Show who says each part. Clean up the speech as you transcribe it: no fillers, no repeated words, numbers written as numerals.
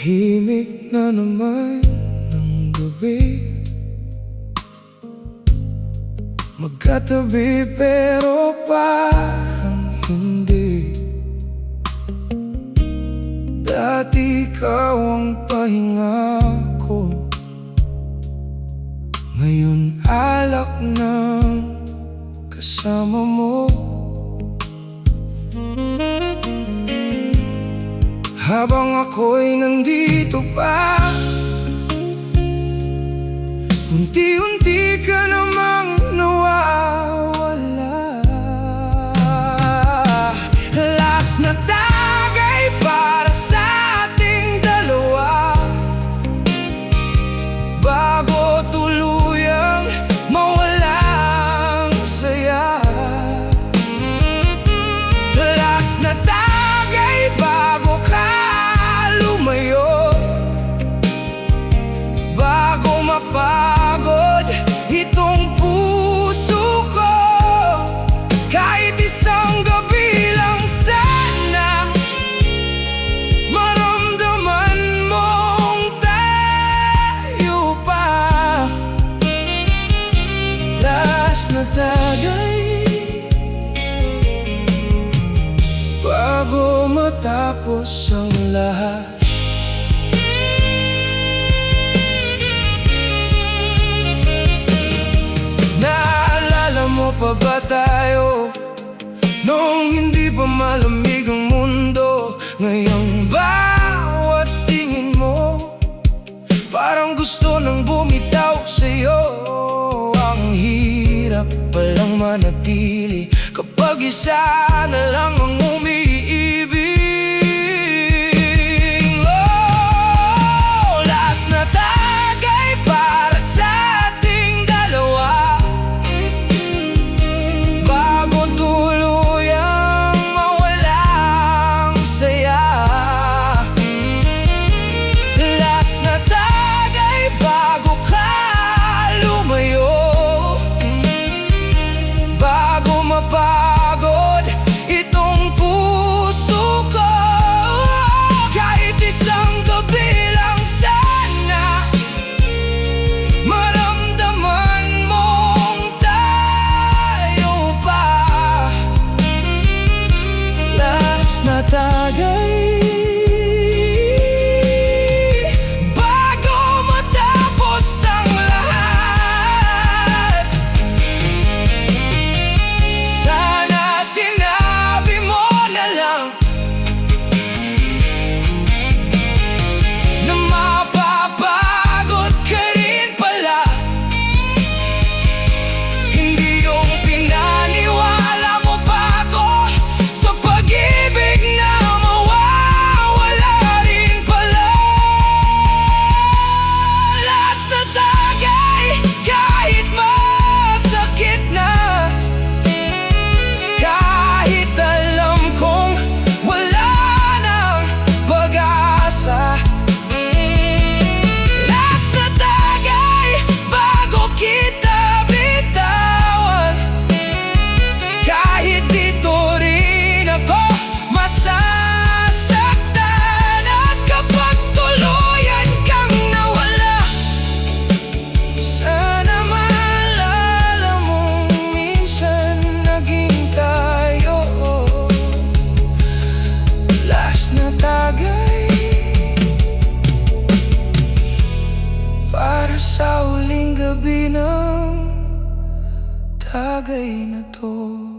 Speaker 1: Tahimik na naman ng gabi, magkatabi pero parang hindi. Dati ikaw ang pahinga ko, ngayon alak ng kasama mo. Habang ako'y nandito pa, unti-unti ka namang nawawala. Last na tagay para sa ating dalawa, bago tuluyang mawala ang saya. Last na tagay bago ka lumayo, bago mapagod itong puso ko. Kahit isang gabi lang sana, maramdaman mong tayo pa. Last na tagay bago matapos ang lahat. Naalala mo pa ba tayo noong hindi pa malamig ang mundo? Ngayong bawat tingin mo parang gusto nang bumitaw sa'yo. Ang hirap palang manatili kapag isa na lang ang umiibig. Oh, last na tagay para sa ating dalawa, bago tuluyang mawala ang saya. Last na tagay bago ka lumayo, bago mapagod itong puso ko. Kahit isang gabi lang sana, maramdaman mong tayo pa. Last na tagay bago matapos ang lahat. Sana sinabi mo na lang na mapapagod ka rin pala. Hindi yung pinaniwala mo pa ako sa pag-ibig na mawawala rin pala. Last na tagay kahit masakit na, kahit alam kong wala nang pag-asa. Last na tagay bago kita bitawan, kahit dito rin ako masasaktan. At kapag tuluyan kang nawala, sana maalala mong minsan naging tayo. Last na tagay para sa huling gabi ng tagay na to.